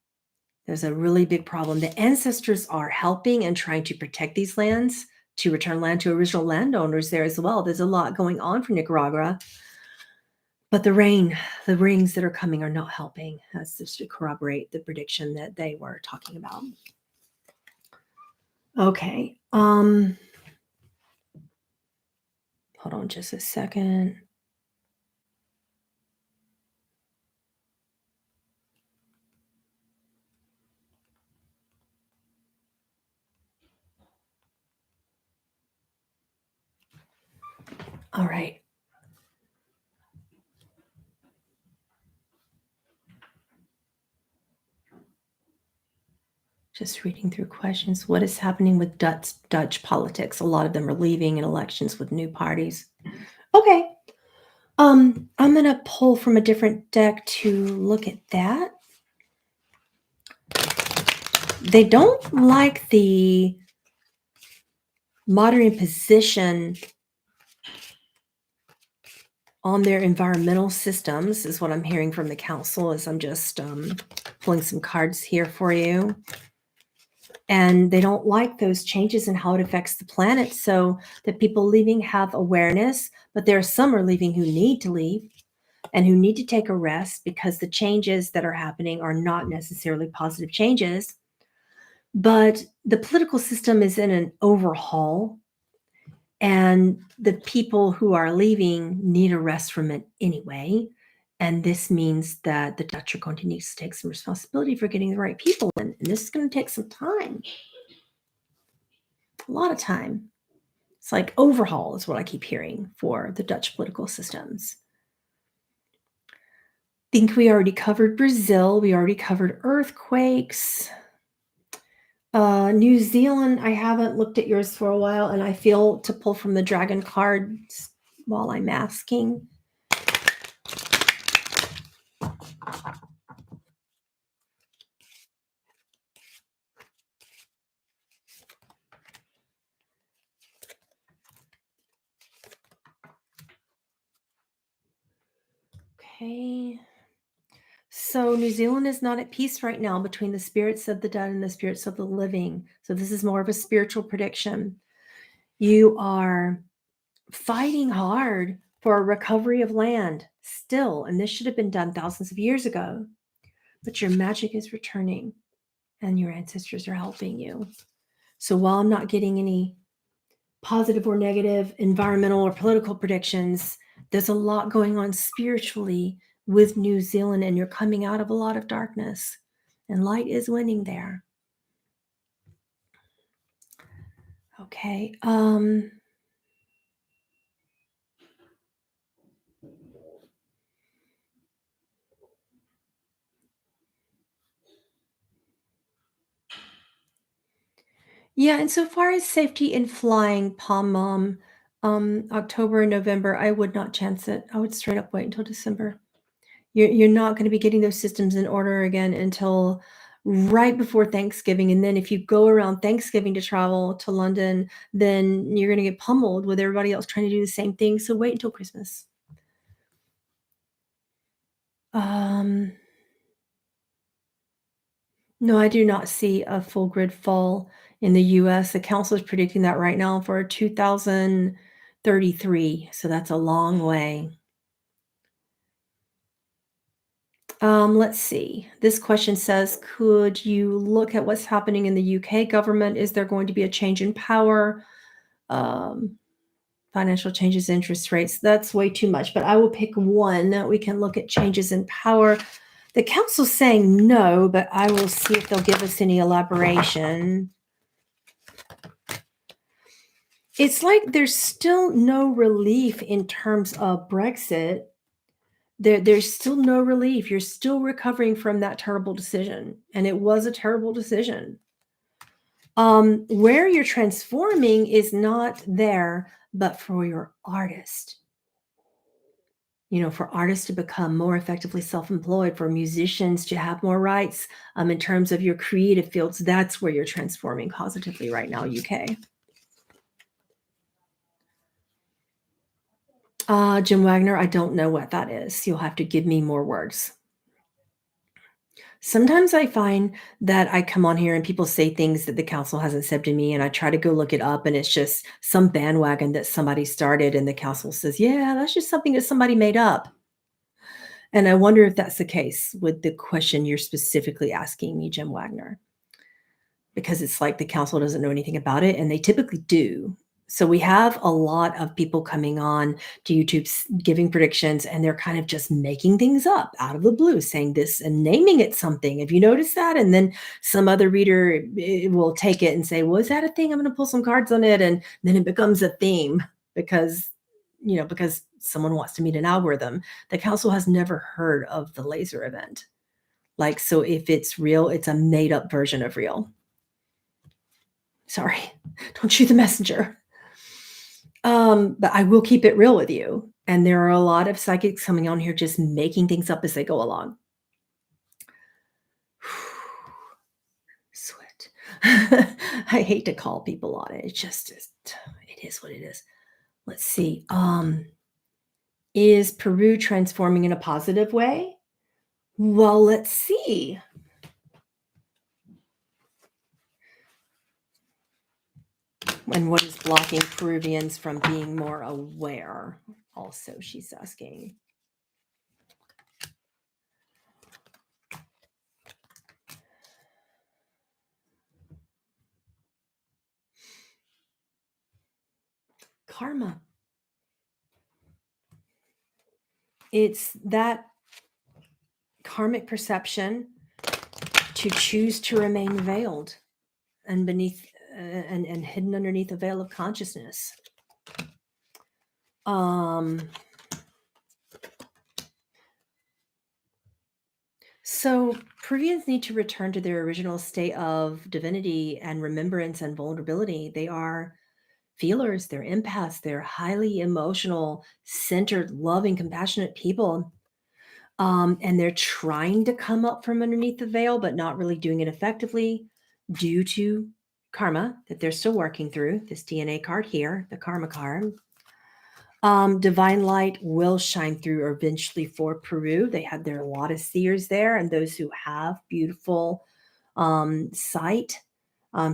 There's a really big problem. The ancestors are helping and trying to protect these lands to return land to original landowners there as well. There's a lot going on for Nicaragua. But the rings that are coming are not helping. That's just to corroborate the prediction that they were talking about. Okay. Hold on just a second. All right. Just reading through questions. What is happening with Dutch politics? A lot of them are leaving in elections with new parties. Okay. I'm going to pull from a different deck to look at that. They don't like the modern position on their environmental systems, is what I'm hearing from the council, as I'm just pulling some cards here for you. And they don't like those changes in how it affects the planet. So the people leaving have awareness, but there are some are leaving who need to leave and who need to take a rest, because the changes that are happening are not necessarily positive changes. But the political system is in an overhaul, and the people who are leaving need a rest from it anyway. And this means that the Dutch are going to need to take some responsibility for getting the right people in. And this is going to take some time. A lot of time. It's like overhaul is what I keep hearing for the Dutch political systems. I think we already covered Brazil. We already covered earthquakes. New Zealand, I haven't looked at yours for a while, and I feel to pull from the dragon cards while I'm asking. Okay. So New Zealand is not at peace right now between the spirits of the dead and the spirits of the living. So this is more of a spiritual prediction. You are fighting hard for a recovery of land still, and this should have been done thousands of years ago. But your magic is returning and your ancestors are helping you. So while I'm not getting any positive or negative environmental or political predictions, there's a lot going on spiritually with New Zealand, and you're coming out of a lot of darkness, and light is winning there. Okay. Yeah, and so far as safety in flying, Palm Mom, October and November, I would not chance it. I would straight up wait until December. You're not going to be getting those systems in order again until right before Thanksgiving. And then if you go around Thanksgiving to travel to London, then you're going to get pummeled with everybody else trying to do the same thing. So wait until Christmas. No, I do not see a full grid fall in the US. The council is predicting that right now for 2033. So that's a long way. Let's see. This question says, could you look at what's happening in the UK government? Is there going to be a change in power? Financial changes, interest rates. That's way too much, but I will pick one that we can look at changes in power. The council's saying no, but I will see if they'll give us any elaboration. It's like there's still no relief in terms of Brexit. There's still no relief. You're still recovering from that terrible decision, and it was a terrible decision. Where you're transforming is not there, but for your artist. For artists to become more effectively self-employed, for musicians to have more rights in terms of your creative fields, that's where you're transforming positively right now, UK. Jim Wagner, I don't know what that is. You'll have to give me more words. Sometimes I find that I come on here and people say things that the council hasn't said to me, and I try to go look it up, and it's just some bandwagon that somebody started, and the council says, "Yeah, that's just something that somebody made up." And I wonder if that's the case with the question you're specifically asking me, Jim Wagner, because it's like the council doesn't know anything about it, and they typically do. So we have a lot of people coming on to YouTube giving predictions, and they're kind of just making things up out of the blue, saying this and naming it something. Have you noticed that? And then some other reader will take it and say, "Well, is that a thing? I'm going to pull some cards on it," and then it becomes a theme because because someone wants to meet an algorithm. The council has never heard of the laser event. Like, so if it's real, it's a made up version of real. Sorry, don't shoot the messenger. But I will keep it real with you. And there are a lot of psychics coming on here just making things up as they go along. Sweat. I hate to call people on it. It just is, it is what it is. Let's see. Is Peru transforming in a positive way? Well, let's see. And what is blocking Peruvians from being more aware? Also, she's asking. Karma. It's that karmic perception to choose to remain veiled and beneath and hidden underneath the veil of consciousness. So Peruvians need to return to their original state of divinity and remembrance and vulnerability. They are feelers, they're empaths, they're highly emotional, centered, loving, compassionate people. And they're trying to come up from underneath the veil, but not really doing it effectively due to karma that they're still working through. This DNA card here, the karma card. Divine light will shine through eventually for Peru. They had a lot of seers there, and those who have beautiful sight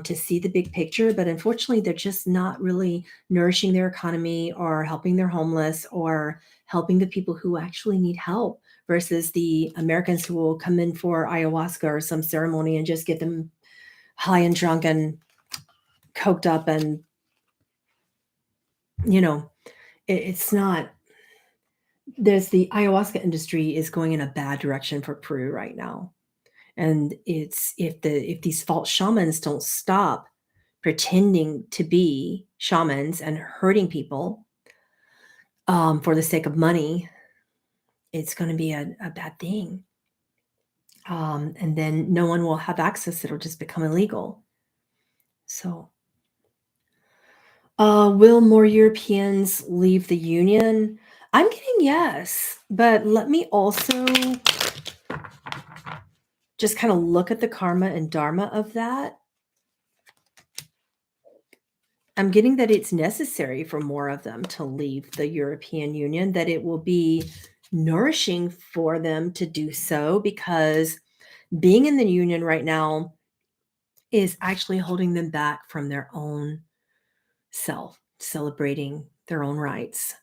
to see the big picture. But unfortunately, they're just not really nourishing their economy or helping their homeless or helping the people who actually need help versus the Americans who will come in for ayahuasca or some ceremony and just get them high and drunk and coked up. And, it's not, there's the ayahuasca industry is going in a bad direction for Peru right now. And it's if these false shamans don't stop pretending to be shamans and hurting people for the sake of money, it's going to be a bad thing. And then no one will have access. It'll just become illegal. So, will more Europeans leave the Union? I'm getting yes, but let me also just kind of look at the karma and dharma of that. I'm getting that it's necessary for more of them to leave the European Union, that it will be nourishing for them to do so because being in the Union right now is actually holding them back from their own self, celebrating their own rights.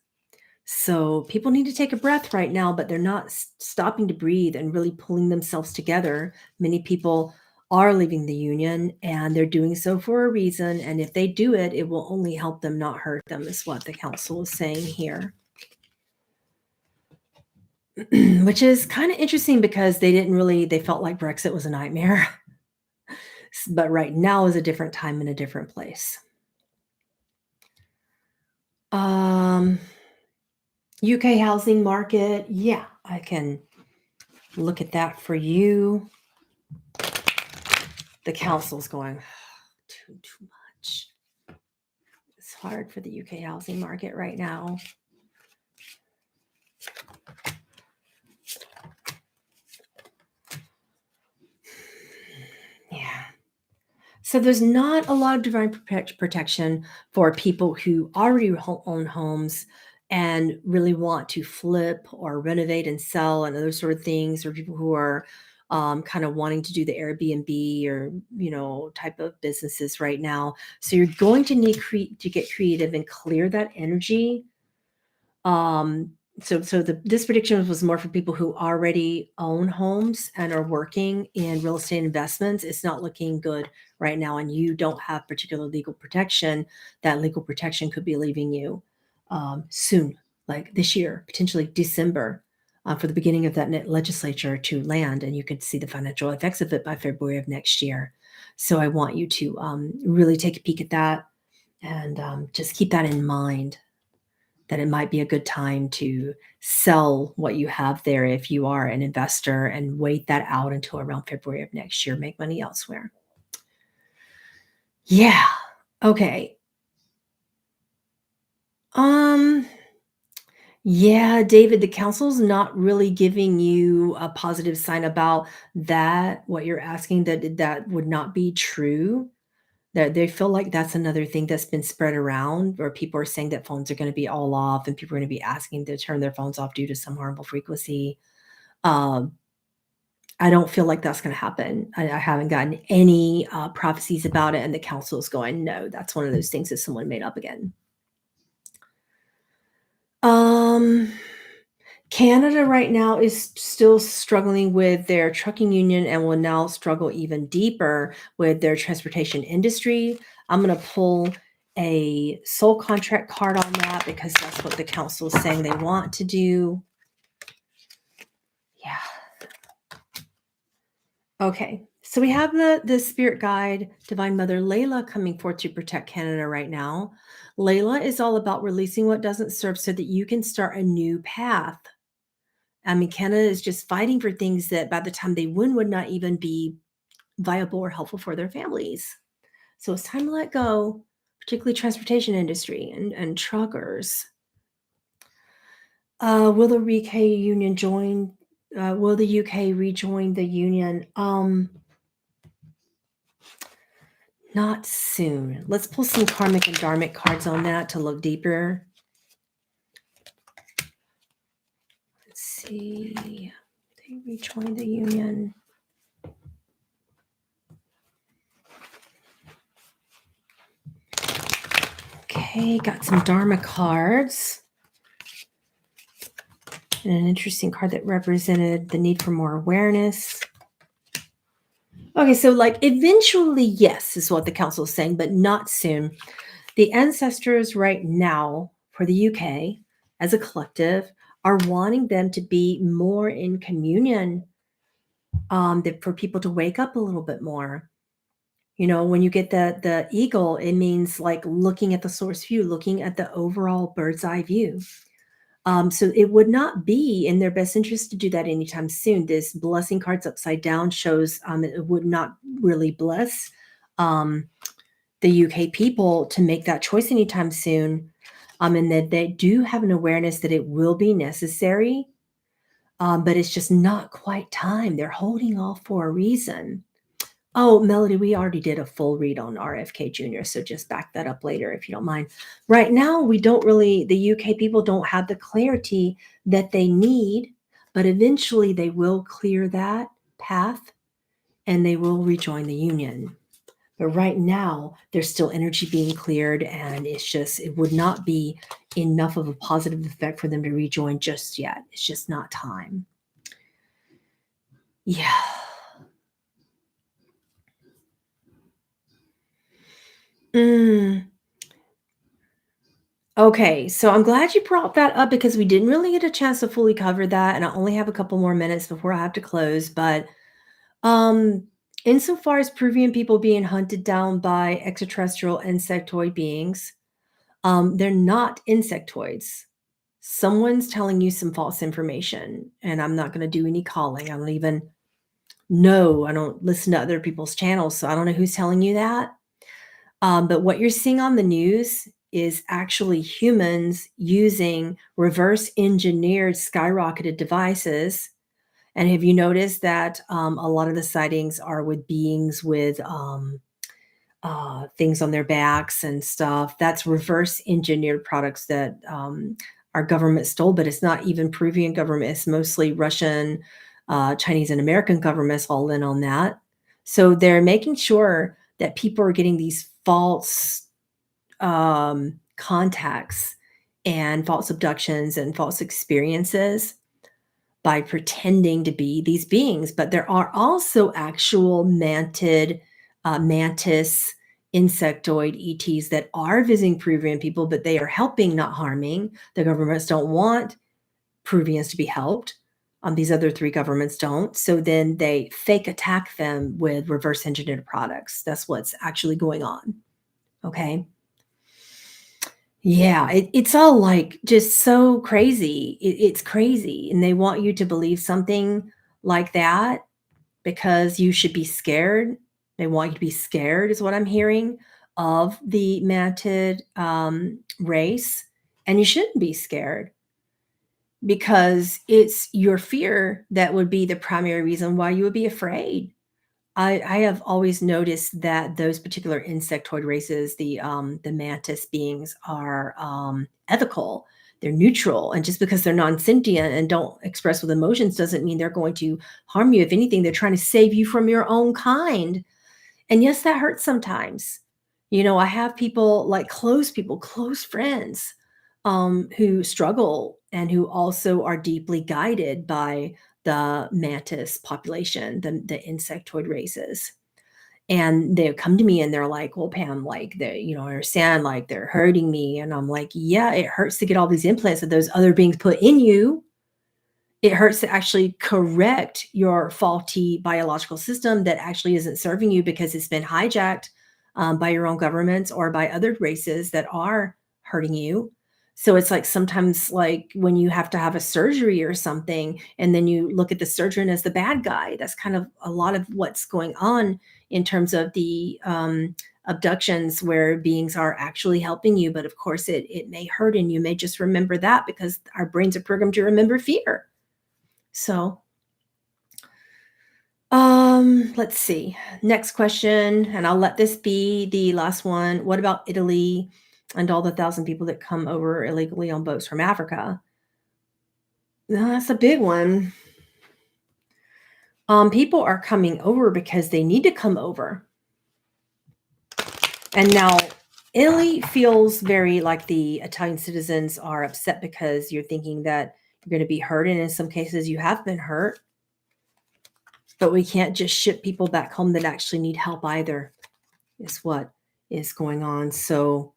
So people need to take a breath right now, but they're not stopping to breathe and really pulling themselves together. Many people are leaving the union and they're doing so for a reason. And if they do it, it will only help them, not hurt them, is what the council is saying here. Which is kind of interesting because they felt like Brexit was a nightmare. But right now is a different time and a different place. UK housing market. Yeah, I can look at that for you. The council's going too much. It's hard for the UK housing market right now. Yeah. So there's not a lot of divine protection for people who already own homes and really want to flip or renovate and sell and other sort of things, or people who are kind of wanting to do the Airbnb or, type of businesses right now. So you're going to need to get creative and clear that energy. Um, so this prediction was more for people who already own homes and are working in real estate investments. It's not looking good right now, and you don't have particular legal protection. That legal protection could be leaving you soon, like this year, potentially December, for the beginning of that legislature to land, and you could see the financial effects of it by February of next year. So I want you to really take a peek at that and just keep that in mind, that it might be a good time to sell what you have there if you are an investor, and wait that out until around February of next year. Make money elsewhere. Yeah. Okay. Yeah, David, the council's not really giving you a positive sign about that, what you're asking, that would not be true. That they feel like that's another thing that's been spread around, where people are saying that phones are gonna be all off and people are gonna be asking to turn their phones off due to some harmful frequency. Um, I don't feel like that's gonna happen. I haven't gotten any, prophecies about it, and the council is going, "No, that's one of those things that someone made up again." Um, Canada right now is still struggling with their trucking union and will now struggle even deeper with their transportation industry. I'm going to pull a soul contract card on that because that's what the council is saying they want to do. Yeah. Okay. So we have the spirit guide, Divine Mother Layla, coming forth to protect Canada right now. Layla is all about releasing what doesn't serve so that you can start a new path. I mean, Canada is just fighting for things that by the time they win would not even be viable or helpful for their families. So it's time to let go, particularly transportation industry and truckers. Will the UK union join? Will the UK rejoin the union? Not soon. Let's pull some karmic and dharmic cards on that to look deeper. Let's see. They rejoin the union. Okay, got some dharma cards. And an interesting card that represented the need for more awareness. Okay, so like eventually, yes, is what the council is saying, but not soon. The ancestors right now for the UK as a collective are wanting them to be more in communion, for people to wake up a little bit more. When you get the eagle, it means like looking at the source view, looking at the overall bird's eye view. So it would not be in their best interest to do that anytime soon. This blessing cards upside down shows it would not really bless the UK people to make that choice anytime soon. And that they do have an awareness that it will be necessary, but it's just not quite time. They're holding off for a reason. Oh, Melody, we already did a full read on RFK Jr., so just back that up later if you don't mind. Right now, the UK people don't have the clarity that they need, but eventually they will clear that path and they will rejoin the union. But right now, there's still energy being cleared, and it would not be enough of a positive effect for them to rejoin just yet. It's just not time. Yeah. Okay, so I'm glad you brought that up because we didn't really get a chance to fully cover that, and I only have a couple more minutes before I have to close. But um, insofar as Peruvian people being hunted down by extraterrestrial insectoid beings, they're not insectoids. Someone's telling you some false information, and I'm not going to do any calling. I don't even know. I don't listen to other people's channels, so I don't know who's telling you that. But what you're seeing on the news is actually humans using reverse engineered skyrocketed devices. And have you noticed that a lot of the sightings are with beings with things on their backs and stuff? That's reverse engineered products that our government stole, but it's not even Peruvian government. It's mostly Russian, Chinese and American governments all in on that. So they're making sure that people are getting these false contacts and false abductions and false experiences by pretending to be these beings. But there are also actual mantis, insectoid ETs that are visiting Peruvian people, but they are helping, not harming. The governments don't want Peruvians to be helped. These other three governments don't. So then they fake attack them with reverse engineered products. That's what's actually going on. Okay. Yeah, it's all like just so crazy. It's crazy. And they want you to believe something like that because you should be scared. They want you to be scared, is what I'm hearing, of the mantid race. And you shouldn't be scared because it's your fear that would be the primary reason why you would be afraid. I have always noticed that those particular insectoid races, the mantis beings, are ethical. They're neutral, and just because they're non-sentient and don't express with emotions doesn't mean they're going to harm you. If anything, they're trying to save you from your own kind. And yes, that hurts sometimes. I have people like close people, close friends, who struggle and who also are deeply guided by the mantis population, the insectoid races. And they come to me and they're like, well, Pam, like I understand, like they're hurting me. And I'm like, yeah, it hurts to get all these implants that those other beings put in you. It hurts to actually correct your faulty biological system that actually isn't serving you because it's been hijacked by your own governments or by other races that are hurting you. So it's like sometimes like when you have to have a surgery or something, and then you look at the surgeon as the bad guy. That's kind of a lot of what's going on in terms of the abductions where beings are actually helping you. But of course, it may hurt, and you may just remember that because our brains are programmed to remember fear. So, let's see. Next question, and I'll let this be the last one. What about Italy and all the 1,000 people that come over illegally on boats from Africa? That's a big one. People are coming over because they need to come over. And now Italy feels very like the Italian citizens are upset because you're thinking that you're going to be hurt. And in some cases, you have been hurt. But we can't just ship people back home that actually need help either, is what is going on. So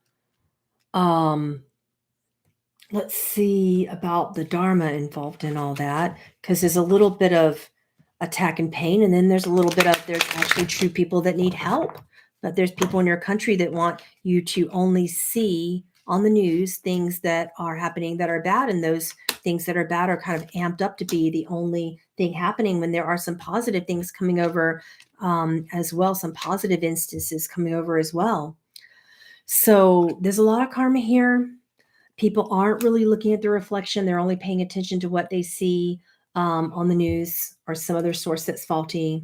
let's see about the Dharma involved in all that, because there's a little bit of attack and pain, and then there's a little bit of there's actually true people that need help. But there's people in your country that want you to only see on the news things that are happening that are bad, and those things that are bad are kind of amped up to be the only thing happening when there are some positive things coming over as well, some positive instances coming over as well. So there's a lot of karma here. People aren't really looking at the reflection. They're only paying attention to what they see on the news or some other source that's faulty,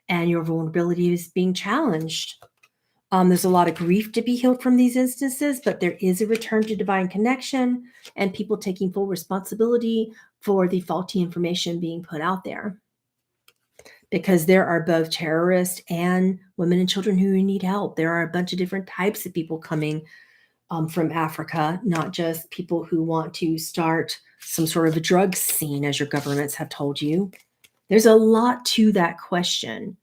and your vulnerability is being challenged. There's a lot of grief to be healed from these instances, but there is a return to divine connection and people taking full responsibility for the faulty information being put out there. Because there are both terrorists and women and children who need help. There are a bunch of different types of people coming from Africa, not just people who want to start some sort of a drug scene, as your governments have told you. There's a lot to that question.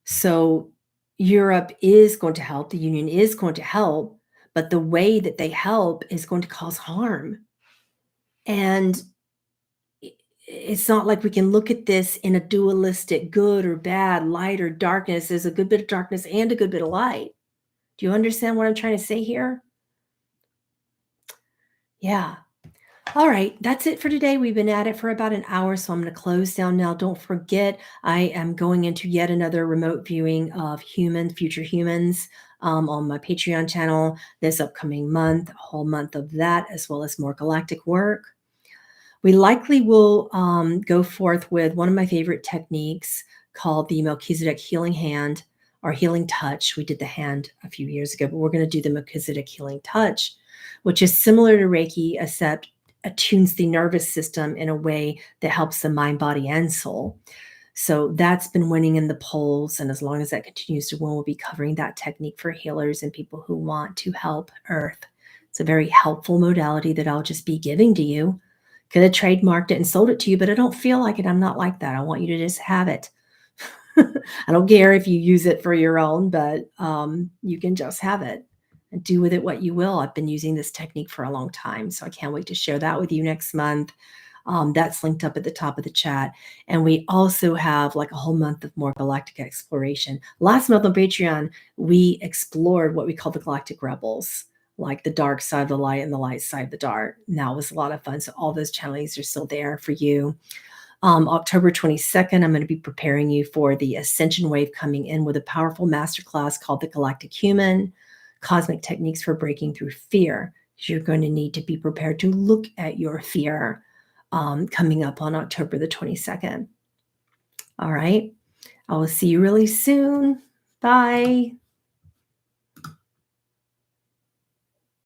So Europe is going to help, the Union is going to help, but the way that they help is going to cause harm. And it's not like we can look at this in a dualistic good or bad, light or darkness. There's a good bit of darkness and a good bit of light. Do you understand what I'm trying to say here? Yeah. All right, that's it for today. We've been at it for about an hour, so I'm going to close down now. Don't forget, I am going into yet another remote viewing of Future Humans on my Patreon channel this upcoming month, a whole month of that, as well as more galactic work. We likely will go forth with one of my favorite techniques called the Melchizedek Healing Hand or Healing Touch. We did the hand a few years ago, but we're going to do the Melchizedek Healing Touch, which is similar to Reiki, attunes the nervous system in a way that helps the mind, body, and soul. So that's been winning in the polls. And as long as that continues to win, we'll be covering that technique for healers and people who want to help Earth. It's a very helpful modality that I'll just be giving to you. Could have trademarked it and sold it to you, but I don't feel like it. I'm not like that. I want you to just have it. I don't care if you use it for your own, but you can just have it and do with it what you will. I've been using this technique for a long time, so I can't wait to share that with you next month. That's linked up at the top of the chat. And we also have like a whole month of more galactic exploration. Last month on Patreon, we explored what we call the galactic rebels, like the dark side of the light and the light side of the dark. And that was a lot of fun. So all those channelings are still there for you. October 22nd, I'm going to be preparing you for the Ascension wave coming in with a powerful masterclass called the Galactic Human, Cosmic Techniques for Breaking Through Fear. You're going to need to be prepared to look at your fear coming up on October the 22nd. All right. I will see you really soon. Bye.